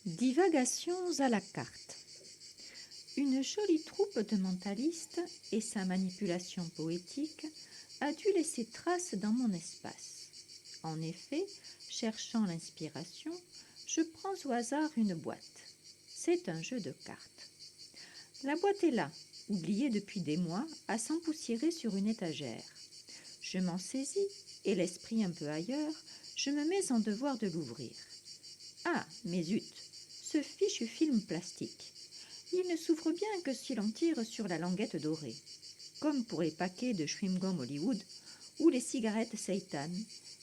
Divagations à la carte. Une jolie troupe de mentalistes et sa manipulation poétique a dû laisser trace dans mon espace. En effet, cherchant l'inspiration, je prends au hasard une boîte. C'est un jeu de cartes. La boîte est là, oubliée depuis des mois, à s'empoussiérer sur une étagère. Je m'en saisis et l'esprit un peu ailleurs, je me mets en devoir de l'ouvrir. Ah, mais zut, ce fichu film plastique. Il ne s'ouvre bien que si l'on tire sur la languette dorée, comme pour les paquets de chewing-gum Hollywood ou les cigarettes Seitan,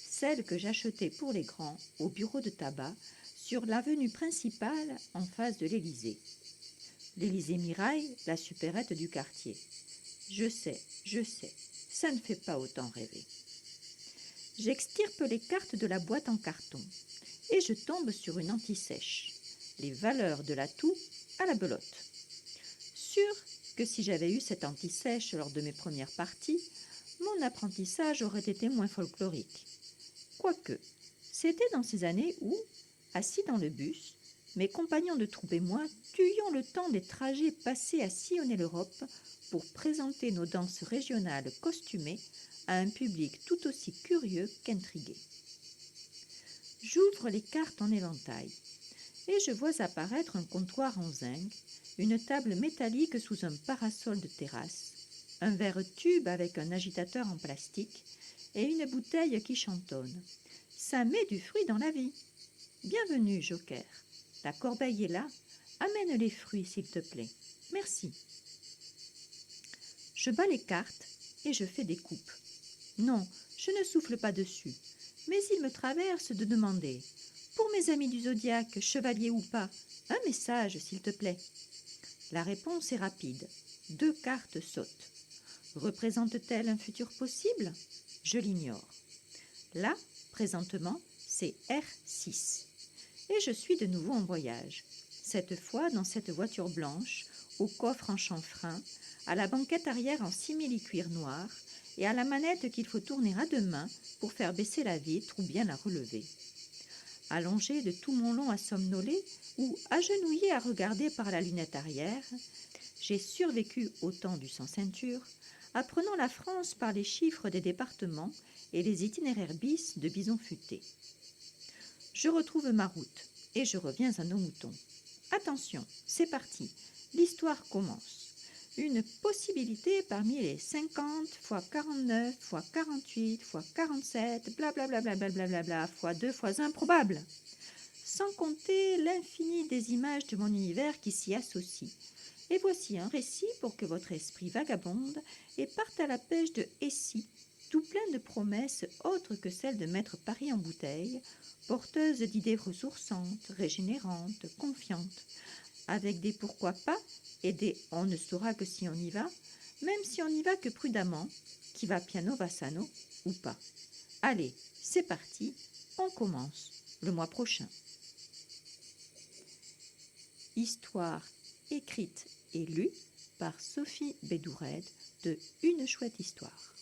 celles que j'achetais pour les grands au bureau de tabac sur l'avenue principale en face de l'Élysée. L'Élysée Mirail, la supérette du quartier. Je sais, ça ne fait pas autant rêver. J'extirpe les cartes de la boîte en carton et je tombe sur une anti-sèche. Les valeurs de l'atout à la belote. Sûr que si j'avais eu cette anti-sèche lors de mes premières parties, mon apprentissage aurait été moins folklorique. Quoique, c'était dans ces années où, assis dans le bus, mes compagnons de troupe et moi tuions le temps des trajets passés à sillonner l'Europe pour présenter nos danses régionales costumées à un public tout aussi curieux qu'intrigué. J'ouvre les cartes en éventail et je vois apparaître un comptoir en zinc, une table métallique sous un parasol de terrasse, un verre tube avec un agitateur en plastique et une bouteille qui chantonne. Ça met du fruit dans la vie. Bienvenue, Joker. La corbeille est là. Amène les fruits, s'il te plaît. Merci. Je bats les cartes et je fais des coupes. Non, je ne souffle pas dessus, mais il me traverse de demander « Pour mes amis du zodiaque, chevalier ou pas, un message, s'il te plaît. » La réponse est rapide. 2 cartes sautent. Représente-t-elle un futur possible? Je l'ignore. Là, présentement, c'est R6. Et je suis de nouveau en voyage. Cette fois dans cette voiture blanche, au coffre en chanfrein, à la banquette arrière en simili-cuir noir et à la manette qu'il faut tourner à 2 mains pour faire baisser la vitre ou bien la relever. Allongé de tout mon long à somnoler ou agenouillé à regarder par la lunette arrière, j'ai survécu au temps du sans-ceinture, apprenant la France par les chiffres des départements et les itinéraires bis de Bison Futé. Je retrouve ma route et je reviens à nos moutons. Attention, c'est parti, l'histoire commence. Une possibilité parmi les 50 x 49 x 48 x 47, blablabla, x 2 x improbable. Sans compter l'infini des images de mon univers qui s'y associent. Et voici un récit pour que votre esprit vagabonde et parte à la pêche de Essie, tout plein de promesses autres que celles de mettre Paris en bouteille, porteuses d'idées ressourçantes, régénérantes, confiantes, avec des pourquoi pas et des on ne saura que si on y va, même si on n'y va que prudemment, qui va piano va sano ou pas. Allez, c'est parti, on commence le mois prochain. Histoire écrite et lue par Sophie Bédourède de Une chouette histoire.